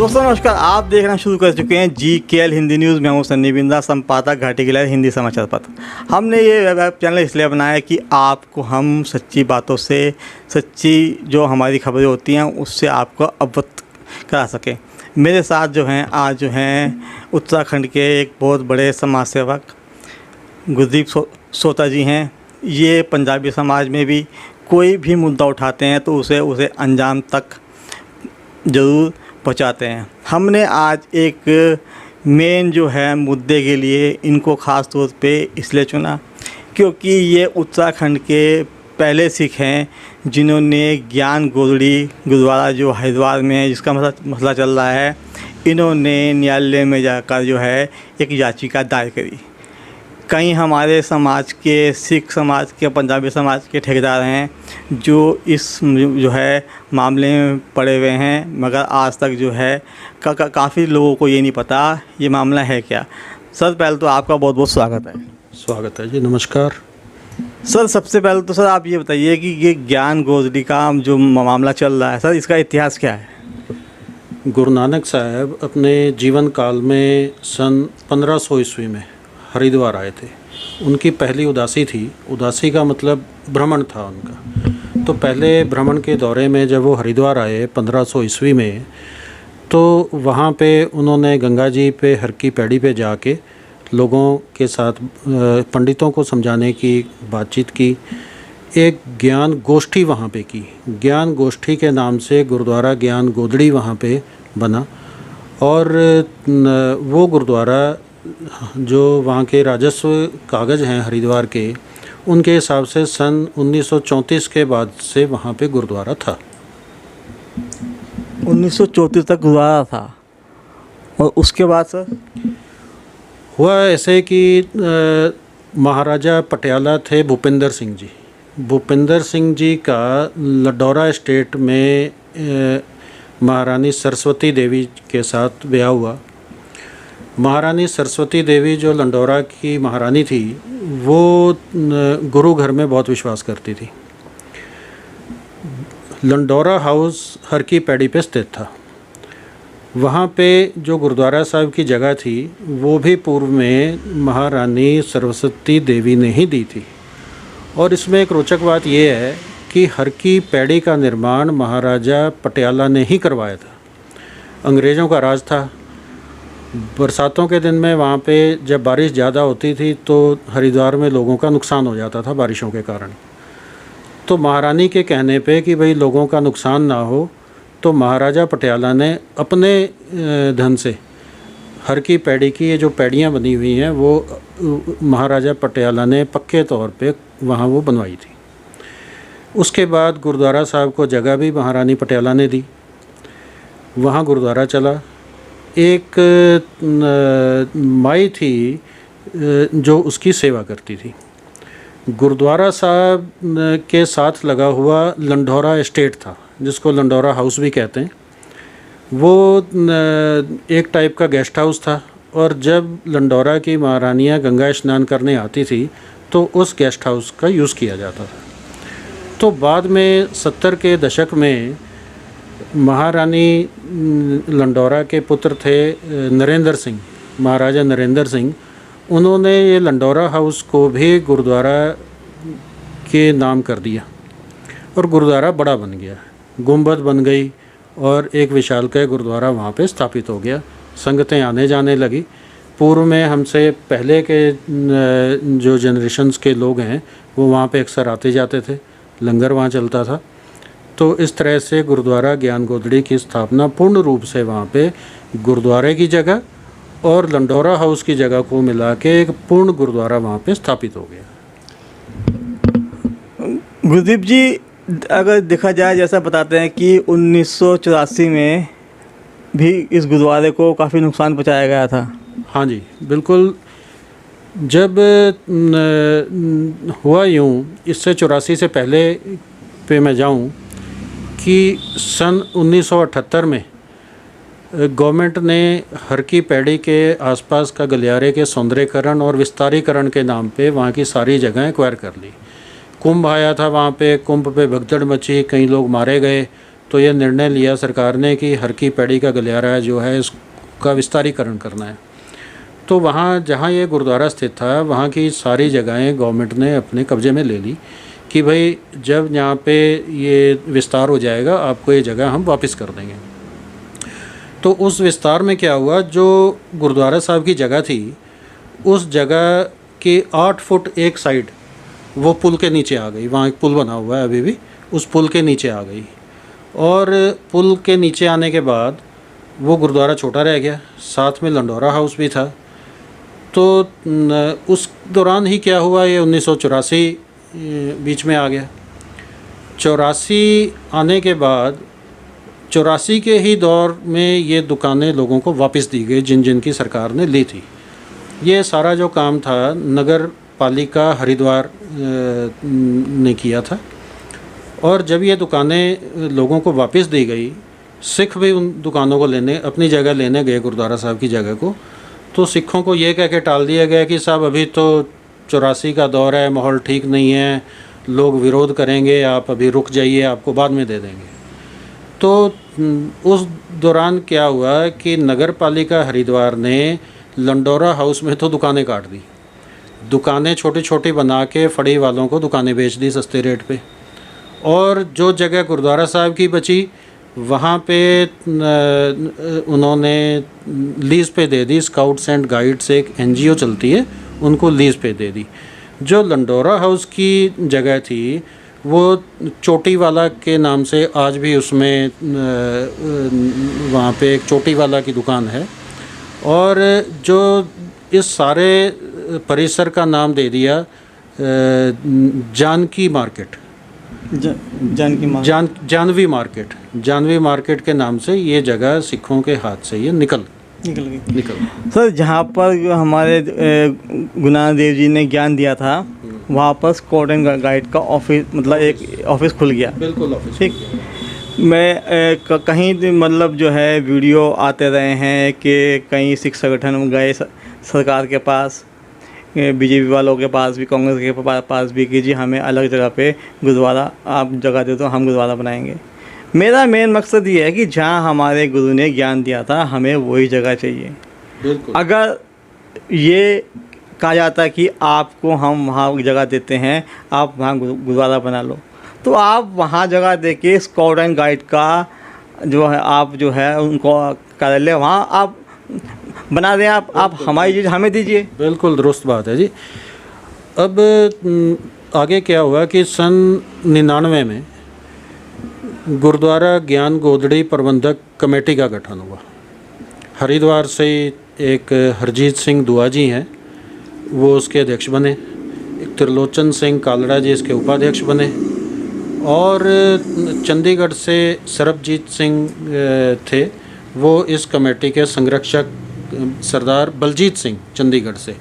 दोस्तों नमस्कार, आप देखना शुरू कर चुके हैं GKL हिंदी न्यूज़। मैं हूं सन्नी बिंदा, संपादक घाटी किला हिंदी समाचार पत्र। हमने ये वेब चैनल इसलिए बनाया कि आपको हम सच्ची बातों से, सच्ची जो हमारी खबरें होती हैं उससे आपको अवगत करा सकें। मेरे साथ जो हैं आज जो हैं उत्तराखंड के एक बहुत बड़े समाज सेवक गुरदीप सोता जी हैं। ये पंजाबी समाज में भी कोई भी मुद्दा उठाते हैं तो उसे अंजाम तक ज़रूर पहुंचाते हैं। हमने आज एक मेन जो है मुद्दे के लिए इनको ख़ास तौर पे इसलिए चुना क्योंकि ये उत्तराखंड के पहले सिख हैं जिन्होंने ज्ञान गोदड़ी गुरुद्वारा जो हरिद्वार में है, जिसका मसला चल रहा है, इन्होंने न्यायालय में जाकर जो है एक याचिका दायर करी। कई हमारे समाज के, सिख समाज के, पंजाबी समाज के ठेकेदार हैं जो इस जो है मामले में पड़े हुए हैं, मगर आज तक जो है काफ़ी लोगों को ये नहीं पता ये मामला है क्या। सर पहले तो आपका बहुत बहुत स्वागत है। स्वागत है जी, नमस्कार। सर सबसे पहले तो सर आप ये बताइए कि ये ज्ञान गोदड़ी का जो मामला चल रहा है सर, इसका इतिहास क्या है? गुरु नानक साहब अपने जीवन काल में सन 1500 ईस्वी में हरिद्वार आए थे। उनकी पहली उदासी थी। उदासी का मतलब भ्रमण था उनका। तो पहले भ्रमण के दौरे में जब वो हरिद्वार आए 1500 ईस्वी में, तो वहाँ पे उन्होंने गंगा जी पे हर की पैड़ी पे जाके लोगों के साथ पंडितों को समझाने की बातचीत की। एक ज्ञान गोष्ठी वहाँ पे की। ज्ञान गोष्ठी के नाम से गुरुद्वारा ज्ञान गोदड़ी वहाँ पे बना। और वो गुरुद्वारा जो वहाँ के राजस्व कागज़ हैं हरिद्वार के, उनके हिसाब से सन 1934 के बाद से वहाँ पे गुरुद्वारा था। 1934 तक गुरुद्वारा था। और उसके बाद सर हुआ ऐसे कि महाराजा पटियाला थे भूपेंद्र सिंह जी। भूपेंद्र सिंह जी का लडौरा स्टेट में महारानी सरस्वती देवी के साथ ब्याह हुआ। महारानी सरस्वती देवी जो लंडौरा की महारानी थी, वो गुरु घर में बहुत विश्वास करती थी। लंडौरा हाउस हर की पैड़ी पे स्थित था। वहाँ पे जो गुरुद्वारा साहब की जगह थी वो भी पूर्व में महारानी सरस्वती देवी ने ही दी थी। और इसमें एक रोचक बात यह है कि हर की पैड़ी का निर्माण महाराजा पटियाला ने ही करवाया था। अंग्रेज़ों का राज था। बरसातों के दिन में वहाँ पे जब बारिश ज़्यादा होती थी तो हरिद्वार में लोगों का नुकसान हो जाता था बारिशों के कारण। तो महारानी के कहने पे कि भाई लोगों का नुकसान ना हो, तो महाराजा पटियाला ने अपने धन से हर की पैड़ी की ये जो पैड़ियाँ बनी हुई हैं वो महाराजा पटियाला ने पक्के तौर पे वहाँ वो बनवाई थी। उसके बाद गुरुद्वारा साहब को जगह भी महारानी पटियाला ने दी। वहाँ गुरुद्वारा चला। एक माई थी जो उसकी सेवा करती थी। गुरुद्वारा साहब के साथ लगा हुआ लंडौरा एस्टेट था, जिसको लंडौरा हाउस भी कहते हैं। वो एक टाइप का गेस्ट हाउस था। और जब लंडौरा की महारानियाँ गंगा स्नान करने आती थी तो उस गेस्ट हाउस का यूज़ किया जाता था। तो बाद में 70 के दशक में महारानी लंडौरा के पुत्र थे नरेंद्र सिंह, महाराजा नरेंद्र सिंह। उन्होंने ये लंडौरा हाउस को भी गुरुद्वारा के नाम कर दिया और गुरुद्वारा बड़ा बन गया। गुंबद बन गई और एक विशालकाय गुरुद्वारा वहाँ पे स्थापित हो गया। संगतें आने जाने लगी। पूर्व में हमसे पहले के जो जनरेशन्स के लोग हैं वो वहाँ पे अक्सर आते जाते थे। लंगर वहाँ चलता था। तो इस तरह से गुरुद्वारा ज्ञान गोदड़ी की स्थापना पूर्ण रूप से वहाँ पे गुरुद्वारे की जगह और लंडौरा हाउस की जगह को मिला के एक पूर्ण गुरुद्वारा वहाँ पे स्थापित हो गया। गुरदीप जी, अगर देखा जाए, जैसा बताते हैं कि 1984 में भी इस गुरुद्वारे को काफ़ी नुकसान पहुँचाया गया था। हाँ जी, बिल्कुल। जब हुआ यूँ, इससे 84 से पहले पे मैं जाऊँ कि सन 1978 में गवर्नमेंट ने हर की पैड़ी के आसपास का गलियारे के सौंदर्यीकरण और विस्तारीकरण के नाम पे वहाँ की सारी जगहें एक्वायर कर ली। कुंभ आया था वहाँ पे, कुंभ पे भगदड़ मची, कई लोग मारे गए। तो ये निर्णय लिया सरकार ने कि हर की पैड़ी का गलियारा जो है इसका विस्तारीकरण करना है। तो वहाँ जहाँ ये गुरुद्वारा स्थित था वहाँ की सारी जगहें गवर्नमेंट ने अपने कब्जे में ले ली कि भाई जब यहाँ पे ये विस्तार हो जाएगा आपको ये जगह हम वापस कर देंगे। तो उस विस्तार में क्या हुआ, जो गुरुद्वारा साहब की जगह थी उस जगह की 8 फुट एक साइड वो पुल के नीचे आ गई। वहाँ एक पुल बना हुआ है अभी भी, उस पुल के नीचे आ गई। और पुल के नीचे आने के बाद वो गुरुद्वारा छोटा रह गया, साथ में लंडोरा हाउस भी था। तो उस दौरान ही क्या हुआ, ये 1984 बीच में आ गया। 84 आने के बाद 84 के ही दौर में ये दुकानें लोगों को वापस दी गई जिन जिन की सरकार ने ली थी। ये सारा जो काम था नगर पालिका हरिद्वार ने किया था। और जब ये दुकानें लोगों को वापस दी गई, सिख भी उन दुकानों को लेने अपनी जगह लेने गए गुरुद्वारा साहब की जगह को, तो सिखों को ये कह के टाल दिया गया कि साहब अभी तो 84 का दौर है, माहौल ठीक नहीं है, लोग विरोध करेंगे, आप अभी रुक जाइए, आपको बाद में दे देंगे। तो उस दौरान क्या हुआ कि नगर पालिका हरिद्वार ने लंडोरा हाउस में तो दुकानें काट दी, दुकानें छोटी छोटी बना के फड़ी वालों को दुकानें बेच दी सस्ते रेट पे। और जो जगह गुरुद्वारा साहब की बची वहाँ पे उन्होंने लीज़ पे दे दी। स्काउट्स एंड गाइड्स एक NGO चलती है, उनको लीज़ पे दे दी। जो लंडोरा हाउस की जगह थी वो चोटी वाला के नाम से आज भी उसमें वहाँ पे एक चोटी वाला की दुकान है। और जो इस सारे परिसर का नाम दे दिया जानकी मार्केट, जानवी मार्केट के नाम से ये जगह सिखों के हाथ से ये निकल गई। सर, जहाँ पर हमारे गुरु नानक देव जी ने ज्ञान दिया था वहाँ पर स्काउट एंड गाइड का ऑफिस, मतलब एक ऑफिस खुल गया। बिल्कुल ऑफिस। ठीक, मैं कहीं मतलब जो है वीडियो आते रहे हैं कि कहीं सिख संगठन गए सरकार के पास, BJP वालों के पास भी, कांग्रेस के पास भी कि जी हमें अलग जगह पे गुरुद्वारा आप जगह दे दो, हम गुरुद्वारा बनाएंगे। मेरा मेन मकसद ये है कि जहाँ हमारे गुरु ने ज्ञान दिया था हमें वही जगह चाहिए। बिल्कुल। अगर ये कहा जाता है कि आपको हम वहाँ जगह देते हैं, आप वहाँ गुरुद्वारा बना लो, तो आप वहाँ जगह दे के स्काउट एंड गाइड का जो है आप जो है उनको कार्यालय वहाँ आप बना दें। आप हमारी चीज़ हमें दीजिए। बिल्कुल दुरुस्त बात है जी। अब आगे क्या हुआ कि सन 99 में गुरुद्वारा ज्ञान गोदड़ी प्रबंधक कमेटी का गठन हुआ। हरिद्वार से एक हरजीत सिंह दुआ जी हैं, वो उसके अध्यक्ष बने। एक त्रिलोचन सिंह कालड़ा जी इसके उपाध्यक्ष बने। और चंडीगढ़ से सरबजीत सिंह थे, वो इस कमेटी के संरक्षक। सरदार बलजीत सिंह चंडीगढ़ से,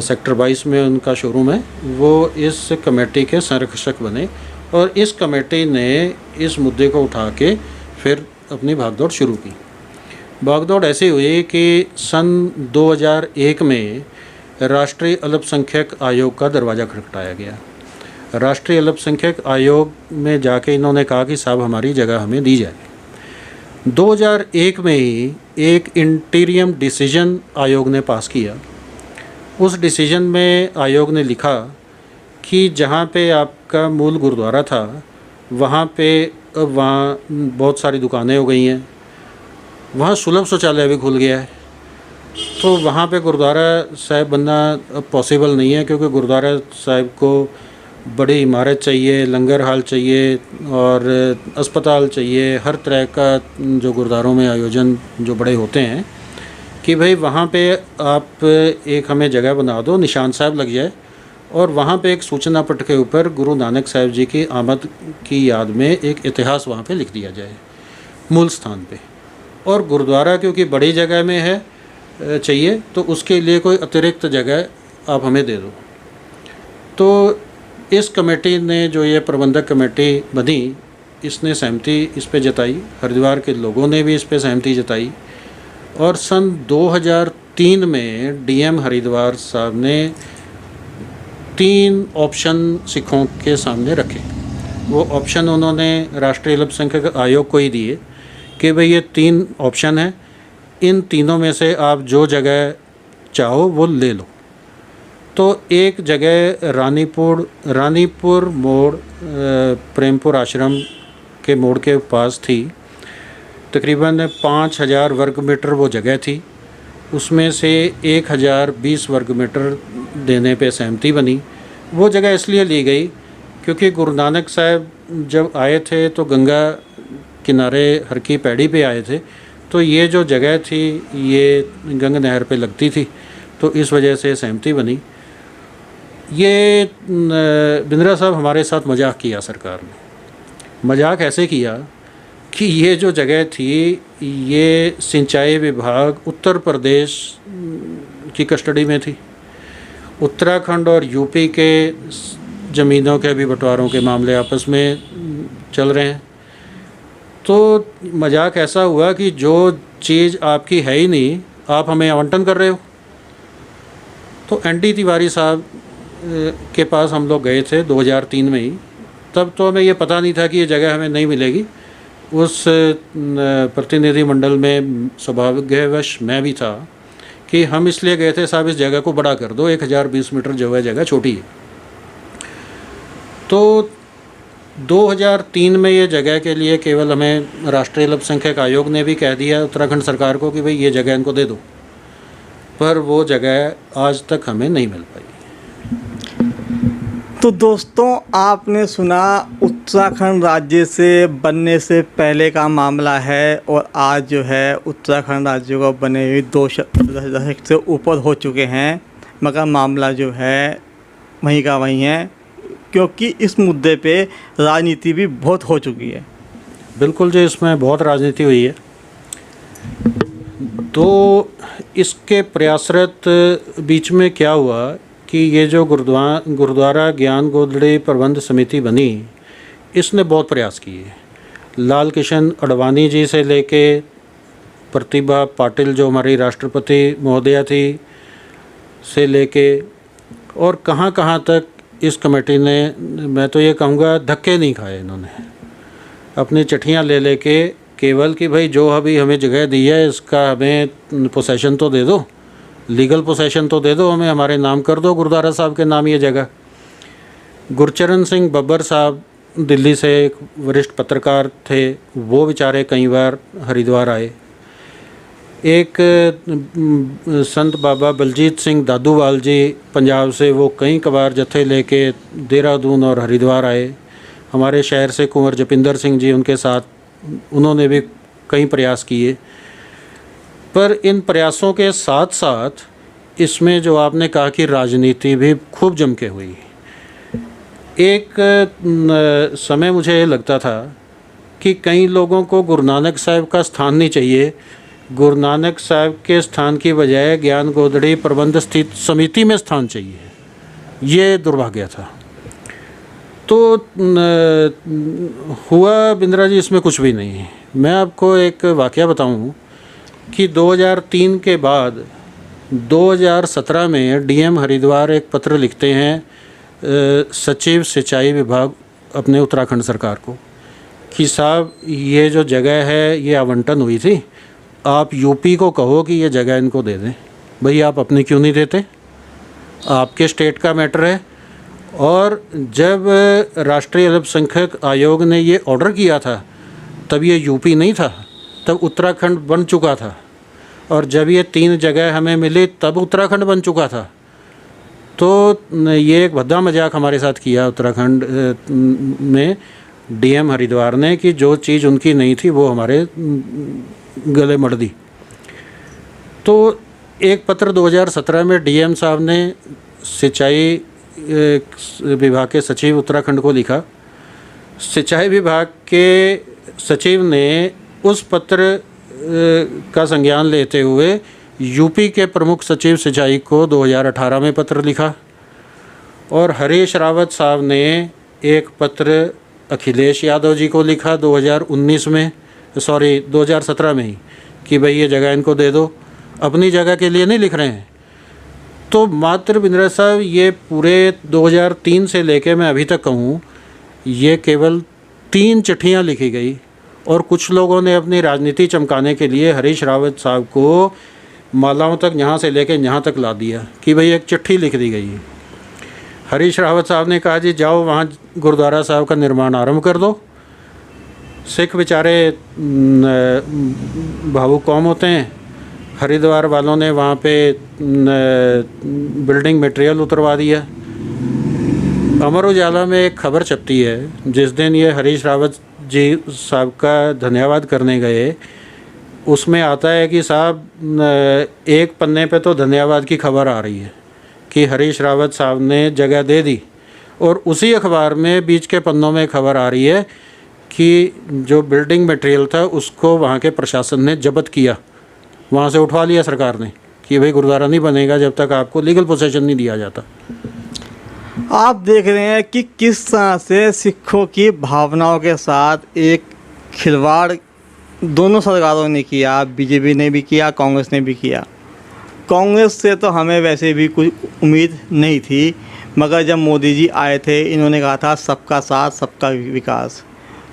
सेक्टर 22 में उनका शोरूम है, वो इस कमेटी के संरक्षक बने। और इस कमेटी ने इस मुद्दे को उठा के फिर अपनी भागदौड़ शुरू की। भागदौड़ ऐसी हुई कि सन 2001 में राष्ट्रीय अल्पसंख्यक आयोग का दरवाज़ा खटखटाया गया। राष्ट्रीय अल्पसंख्यक आयोग में जाके इन्होंने कहा कि साहब हमारी जगह हमें दी जाए। 2001 में ही एक इंटीरियम डिसीजन आयोग ने पास किया। उस डिसीजन में आयोग ने लिखा कि जहाँ पे आपका मूल गुरुद्वारा था वहाँ पे अब वहाँ बहुत सारी दुकानें हो गई हैं, वहाँ सुलभ शौचालय भी खुल गया है, तो वहाँ पे गुरुद्वारा साहिब बनना अब पॉसिबल नहीं है, क्योंकि गुरुद्वारा साहिब को बड़ी इमारत चाहिए, लंगर हाल चाहिए और अस्पताल चाहिए, हर तरह का जो गुरुद्वारों में आयोजन जो बड़े होते हैं, कि भाई वहाँ पे आप एक हमें जगह बना दो, निशान साहब लग जाए और वहाँ पे एक सूचना पट के ऊपर गुरु नानक साहिब जी की आमद की याद में एक इतिहास वहाँ पे लिख दिया जाए मूल स्थान पे। और गुरुद्वारा क्योंकि बड़ी जगह में है चाहिए, तो उसके लिए कोई अतिरिक्त जगह आप हमें दे दो। तो इस कमेटी ने, जो ये प्रबंधक कमेटी बनी, इसने सहमति इस पे जताई। हरिद्वार के लोगों ने भी इस पे सहमति जताई। और सन 2003 में DM हरिद्वार साहब ने 3 ऑप्शन सिखों के सामने रखे। वो ऑप्शन उन्होंने राष्ट्रीय अल्पसंख्यक आयोग को ही दिए कि भाई ये 3 ऑप्शन हैं, इन तीनों में से आप जो जगह चाहो वो ले लो। तो एक जगह रानीपुर मोड़, प्रेमपुर आश्रम के मोड़ के पास थी। तकरीबन 5000 वर्ग मीटर वो जगह थी। उसमें से 1020 वर्ग मीटर देने पे सहमति बनी। वो जगह इसलिए ली गई क्योंकि गुरु नानक साहब जब आए थे तो गंगा किनारे हर की पैड़ी पे आए थे, तो ये जो जगह थी ये गंगा नहर पे लगती थी, तो इस वजह से सहमति बनी। ये बिंद्रा साहब हमारे साथ मजाक किया सरकार ने। मजाक ऐसे किया कि ये जो जगह थी ये सिंचाई विभाग उत्तर प्रदेश की कस्टडी में थी। उत्तराखंड और यूपी के ज़मीनों के भी बंटवारों के मामले आपस में चल रहे हैं। तो मजाक ऐसा हुआ कि जो चीज़ आपकी है ही नहीं, आप हमें आवंटन कर रहे हो। तो एनडी तिवारी साहब के पास हम लोग गए थे 2003 में ही। तब तो हमें ये पता नहीं था कि ये जगह हमें नहीं मिलेगी। उस प्रतिनिधिमंडल में सौभाग्यवश मैं भी था कि हम इसलिए गए थे, साहब इस जगह को बड़ा कर दो, 1020 मीटर जो है जगह छोटी है। तो 2003 में ये जगह के लिए केवल हमें राष्ट्रीय अल्पसंख्यक आयोग ने भी कह दिया उत्तराखंड सरकार को कि भाई ये जगह इनको दे दो, पर वो जगह आज तक हमें नहीं मिल पाई। तो दोस्तों, आपने सुना उत्तराखंड राज्य से बनने से पहले का मामला है, और आज जो है उत्तराखंड राज्य को बने हुए 2 दशक से ऊपर हो चुके हैं, मगर मामला जो है वहीं का वहीं है, क्योंकि इस मुद्दे पे राजनीति भी बहुत हो चुकी है। बिल्कुल जी, इसमें बहुत राजनीति हुई है। तो इसके प्रयासरत बीच में क्या हुआ कि ये जो गुरुद्वारा ज्ञान गोदड़ी प्रबंध समिति बनी, इसने बहुत प्रयास किए। लाल कृष्ण अडवाणी जी से लेके प्रतिभा पाटिल जो हमारी राष्ट्रपति महोदया थी से लेके, और कहाँ कहाँ तक इस कमेटी ने, मैं तो ये कहूँगा, धक्के नहीं खाए। इन्होंने अपनी चिट्ठियाँ ले लेके केवल कि भाई जो अभी हमें जगह दी है इसका हमें पोसेशन तो दे दो, लीगल पोसेशन तो दे दो, हमें हमारे नाम कर दो, गुरुद्वारा साहब के नाम ये जगह। गुरचरण सिंह बब्बर साहब दिल्ली से एक वरिष्ठ पत्रकार थे, वो बेचारे कई बार हरिद्वार आए। एक संत बाबा बलजीत सिंह दादूवाल जी पंजाब से, वो कई कबार जत्थे लेके देहरादून और हरिद्वार आए। हमारे शहर से कुंवर जपिंदर सिंह जी उनके साथ, उन्होंने भी कई प्रयास किए। पर इन प्रयासों के साथ साथ इसमें जो आपने कहा कि राजनीति भी खूब जम के हुई। एक समय मुझे लगता था कि कई लोगों को गुरु नानक साहब का स्थान नहीं चाहिए, गुरु नानक साहब के स्थान की बजाय ज्ञान गोदड़ी प्रबंध स्थित समिति में स्थान चाहिए। ये दुर्भाग्य था। तो हुआ बिंद्रा जी, इसमें कुछ भी नहीं है। मैं आपको एक वाकया बताऊं कि 2003 के बाद 2017 में डीएम हरिद्वार एक पत्र लिखते हैं सचिव सिंचाई विभाग अपने उत्तराखंड सरकार को कि साहब ये जो जगह है ये आवंटन हुई थी, आप यूपी को कहो कि ये जगह इनको दे दें। भाई आप अपनी क्यों नहीं देते, आपके स्टेट का मैटर है। और जब राष्ट्रीय अल्पसंख्यक आयोग ने ये ऑर्डर किया था तब ये यूपी नहीं था, तब उत्तराखंड बन चुका था। और जब ये 3 जगह हमें मिली तब उत्तराखंड बन चुका था। तो ये एक भद्दा मजाक हमारे साथ किया उत्तराखंड में डीएम हरिद्वार ने कि जो चीज़ उनकी नहीं थी वो हमारे गले मड़ दी। तो एक पत्र 2017 में डीएम साहब ने सिंचाई विभाग के सचिव उत्तराखंड को लिखा। सिंचाई विभाग के सचिव ने उस पत्र का संज्ञान लेते हुए यूपी के प्रमुख सचिव सिंचाई को 2018 में पत्र लिखा। और हरीश रावत साहब ने एक पत्र अखिलेश यादव जी को लिखा 2017 में ही कि भाई ये जगह इनको दे दो, अपनी जगह के लिए नहीं लिख रहे हैं। तो मात्र बिंद्रा साहब ये पूरे 2003 से लेके मैं अभी तक कहूँ ये केवल 3 चिट्ठियाँ लिखी गई और कुछ लोगों ने अपनी राजनीति चमकाने के लिए हरीश रावत साहब को मालाओं तक यहाँ से लेके यहाँ तक ला दिया कि भाई एक चिट्ठी लिख दी गई है। हरीश रावत साहब ने कहा जी जाओ वहाँ गुरुद्वारा साहब का निर्माण आरंभ कर दो। सिख बेचारे भावुक कौम होते हैं। हरिद्वार वालों ने वहाँ पे बिल्डिंग मटेरियल उतरवा दिया। अमर उजाला में एक खबर छपती है जिस दिन ये हरीश रावत जी साहब का धन्यवाद करने गए, उसमें आता है कि साहब एक पन्ने पे तो धन्यवाद की खबर आ रही है कि हरीश रावत साहब ने जगह दे दी, और उसी अखबार में बीच के पन्नों में खबर आ रही है कि जो बिल्डिंग मटेरियल था उसको वहाँ के प्रशासन ने जब्त किया, वहाँ से उठवा लिया सरकार ने कि भाई गुरुद्वारा नहीं बनेगा जब तक आपको लीगल पोसेशन नहीं दिया जाता। आप देख रहे हैं कि किस तरह से सिखों की भावनाओं के साथ एक खिलवाड़ दोनों सरकारों ने किया, बीजेपी ने भी किया, कांग्रेस ने भी किया। कांग्रेस से तो हमें वैसे भी कोई उम्मीद नहीं थी, मगर जब मोदी जी आए थे इन्होंने कहा था सबका साथ सबका विकास।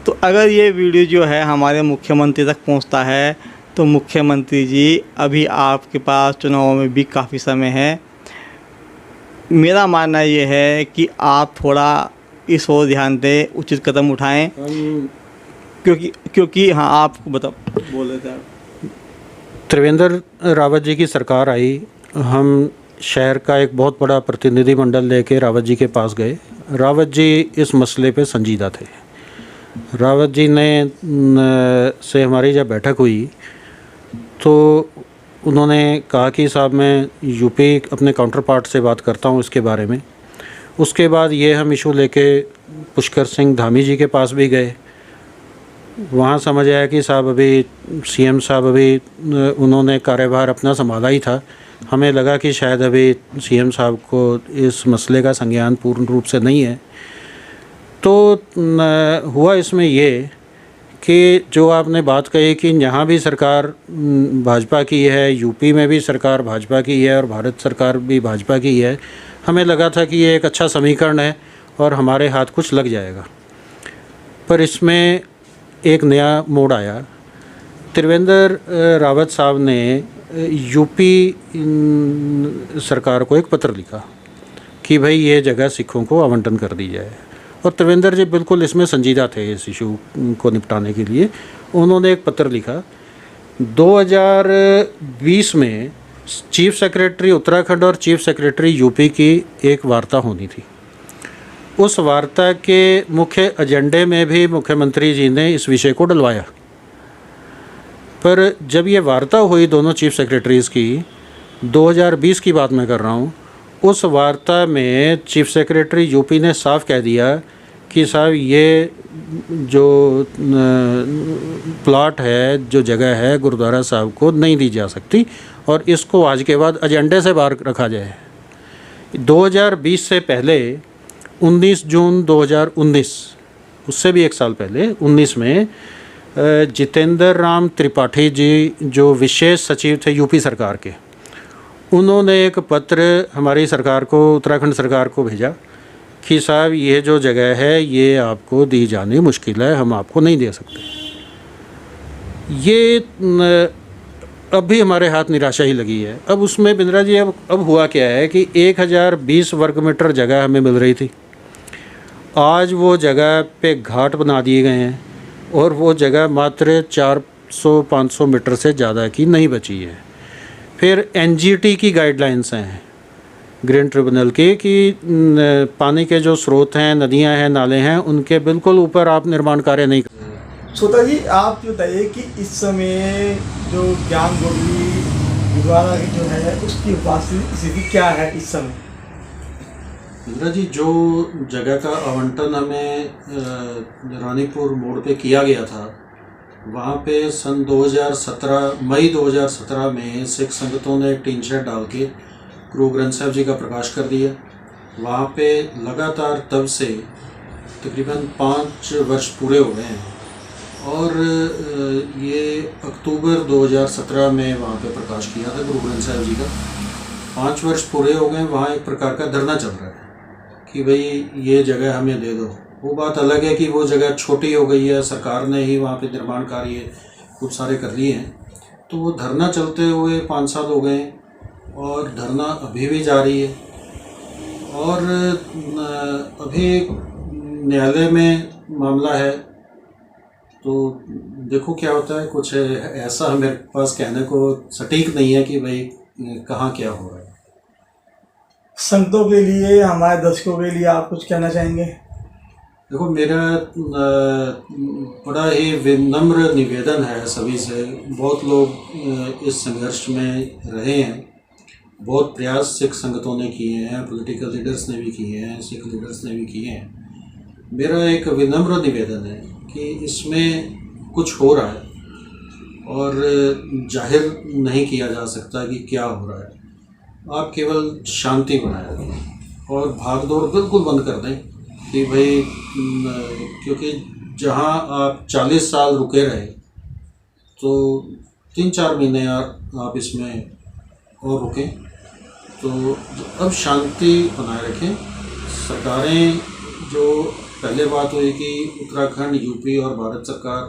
तो अगर ये वीडियो जो है हमारे मुख्यमंत्री तक पहुंचता है तो मुख्यमंत्री जी अभी आपके पास चुनावों में भी काफ़ी समय है। मेरा मानना ये है कि आप थोड़ा इस ओर ध्यान दें, उचित कदम उठाएं, क्योंकि हाँ आप बोल रहे थे आप। त्रिवेंद्र रावत जी की सरकार आई, हम शहर का एक बहुत बड़ा प्रतिनिधिमंडल लेके रावत जी के पास गए। रावत जी इस मसले पे संजीदा थे। रावत जी ने से हमारी जब बैठक हुई तो उन्होंने कहा कि साहब मैं यूपी अपने काउंटर पार्ट से बात करता हूँ इसके बारे में। उसके बाद ये हम इशू लेके पुष्कर सिंह धामी जी के पास भी गए। वहाँ समझ आया कि साहब अभी सीएम साहब अभी उन्होंने कार्यभार अपना संभाला ही था। हमें लगा कि शायद अभी सीएम साहब को इस मसले का संज्ञान पूर्ण रूप से नहीं है। तो हुआ इसमें ये कि जो आपने बात कही कि यहाँ भी सरकार भाजपा की है, यूपी में भी सरकार भाजपा की है और भारत सरकार भी भाजपा की है, हमें लगा था कि ये एक अच्छा समीकरण है और हमारे हाथ कुछ लग जाएगा। पर इसमें एक नया मोड़ आया। त्रिवेंद्र रावत साहब ने यूपी सरकार को एक पत्र लिखा कि भाई ये जगह सिखों को आवंटन कर दी जाए, और त्रिवेंद्र जी बिल्कुल इसमें संजीदा थे इस इशू को निपटाने के लिए। उन्होंने एक पत्र लिखा। 2020 में चीफ सेक्रेटरी उत्तराखंड और चीफ सेक्रेटरी यूपी की एक वार्ता होनी थी। उस वार्ता के मुख्य एजेंडे में भी मुख्यमंत्री जी ने इस विषय को डलवाया। पर जब ये वार्ता हुई दोनों चीफ सेक्रेटरीज़ की, 2020 की बात मैं कर रहा हूँ, उस वार्ता में चीफ सेक्रेटरी यूपी ने साफ कह दिया कि साहब ये जो प्लॉट है, जो जगह है, गुरुद्वारा साहब को नहीं दी जा सकती और इसको आज के बाद एजेंडे से बाहर रखा जाए। 2020 से पहले 19 जून 2019, उससे भी एक साल पहले 19 में जितेंद्र राम त्रिपाठी जी जो विशेष सचिव थे यूपी सरकार के, उन्होंने एक पत्र हमारी सरकार को, उत्तराखंड सरकार को भेजा कि साहब ये जो जगह है ये आपको दी जानी मुश्किल है, हम आपको नहीं दे सकते। ये अब भी हमारे हाथ निराशा ही लगी है। अब उसमें बिंद्रा जी अब हुआ क्या है कि 1020 वर्ग मीटर जगह हमें मिल रही थी। आज वो जगह पे घाट बना दिए गए हैं और वो जगह मात्र 400-500 मीटर से ज़्यादा की नहीं बची है। फिर एनजीटी की गाइडलाइंस हैं ग्रीन ट्रिब्यूनल की कि पानी के जो स्रोत हैं, नदियां हैं, नाले हैं, उनके बिल्कुल ऊपर आप निर्माण कार्य नहीं कर। श्रोता जी आप बताइए कि इस समय जो ज्ञान गोगली गुरुद्वारा की जो है उसकी वास्तविक स्थिति क्या है इस समय? इंदिरा जी, जो जगह का आवंटन हमें रानीपुर मोड़ पे किया गया था, वहाँ पे सन 2017 मई 2017 में सिख संगतों ने एक टीन शेड डाल के गुरु ग्रंथ साहिब जी का प्रकाश कर दिया। वहाँ पे लगातार तब से तकरीबन 5 वर्ष पूरे हो गए हैं और ये अक्टूबर 2017 में वहाँ पे प्रकाश किया था गुरु ग्रंथ साहिब जी का। 5 वर्ष पूरे हो गए। वहाँ एक प्रकार का धरना चल रहा है कि भाई ये जगह हमें दे दो। वो बात अलग है कि वो जगह छोटी हो गई है, सरकार ने ही वहाँ पे निर्माण कार्य खूब सारे कर लिए हैं। तो वो धरना चलते हुए 5 साल हो गए और धरना अभी भी जारी है। और अभी न्यायालय में मामला है, तो देखो क्या होता है। कुछ ऐसा मेरे पास कहने को सटीक नहीं है कि भाई कहाँ क्या हो रहा है। संगतों के लिए, हमारे दर्शकों के लिए आप कुछ कहना चाहेंगे? देखो, मेरा बड़ा ही विनम्र निवेदन है सभी से। बहुत लोग इस संघर्ष में रहे हैं, बहुत प्रयास सिख संगतों ने किए हैं, पॉलिटिकल लीडर्स ने भी किए हैं, सिख लीडर्स ने भी किए हैं। मेरा एक विनम्र निवेदन है कि इसमें कुछ हो रहा है और जाहिर नहीं किया जा सकता कि क्या हो रहा है। आप केवल शांति बनाए रखें और भागदौड़ बिल्कुल बंद कर दें कि भाई, क्योंकि जहां आप 40 साल रुके रहे तो 3-4 महीने आप इसमें और रुकें। तो अब शांति बनाए रखें। सरकारें, जो पहले बात हुई कि उत्तराखंड, यूपी और भारत सरकार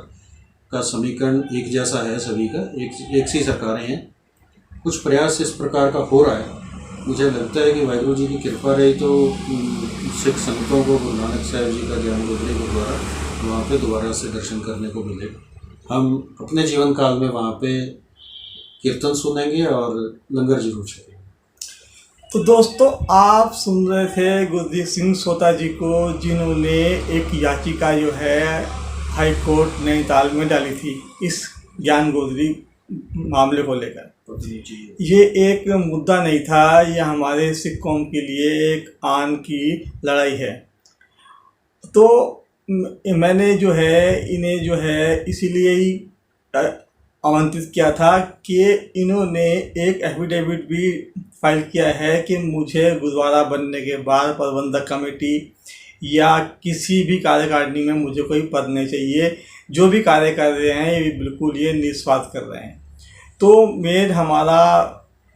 का समीकरण एक जैसा है, सभी का एक सी सरकारें हैं। कुछ प्रयास इस प्रकार का हो रहा है। मुझे लगता है कि वाहिगुरु जी की कृपा रही तो सिख संगतों को गुरु नानक साहिब जी का ज्ञान गोदड़ी गुरुद्वारा वहाँ पे दोबारा से दर्शन करने को मिले। हम अपने जीवन काल में वहाँ पे कीर्तन सुनेंगे और लंगर जरूर छकेंगे। तो दोस्तों, आप सुन रहे थे गुरदीप सिंह सोता जी को, जिन्होंने एक याचिका जो है हाई कोर्ट नैनीताल में डाली थी इस ज्ञान गोदड़ी मामले को लेकर। ये एक मुद्दा नहीं था, ये हमारे सिख कौम के लिए एक आन की लड़ाई है। तो मैंने जो है इन्हें जो है इसीलिए ही आमंत्रित किया था कि इन्होंने एक एफिडेविट भी फाइल किया है कि मुझे गुरुद्वारा बनने के बाद प्रबंधक कमेटी या किसी भी कार्यकारिणी में मुझे कोई पद नहीं चाहिए। जो भी कार्य कर रहे हैं ये बिल्कुल ये निस्वार्थ कर रहे हैं। तो हमारा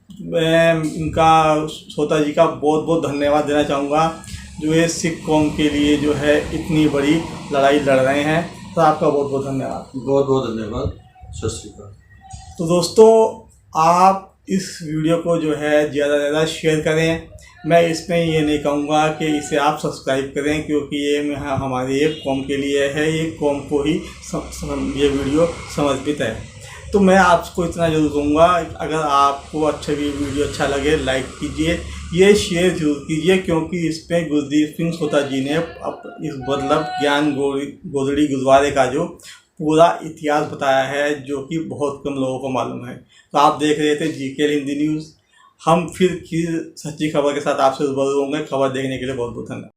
उनका सोता जी का बहुत बहुत धन्यवाद देना चाहूँगा, जो ये सिख कौम के लिए जो है इतनी बड़ी लड़ाई लड़ रहे हैं। तो आपका बहुत बहुत धन्यवाद। बहुत बहुत धन्यवाद। सत श्री अकाल। तो दोस्तों, आप इस वीडियो को जो है ज़्यादा से ज़्यादा शेयर करें। मैं इसमें ये नहीं कहूँगा कि इसे आप सब्सक्राइब करें, क्योंकि ये हमारी एक कौम के लिए है, ये कौम को ही ये वीडियो समर्पित है। तो मैं आपको इतना जरूर कहूँगा, अगर आपको वीडियो अच्छा लगे लाइक कीजिए, ये शेयर जरूर कीजिए, क्योंकि इस पर गुरदीप सिंह सोता जी ने इस मतलब ज्ञान गोदड़ी गुरुद्वारे का जो पूरा इतिहास बताया है, जो कि बहुत कम लोगों को मालूम है। तो आप देख रहे थे GKL हिंदी न्यूज़। हम फिर सच्ची खबर के साथ आपसे रूबरू होंगे। खबर देखने के लिए बहुत बहुत धन्यवाद।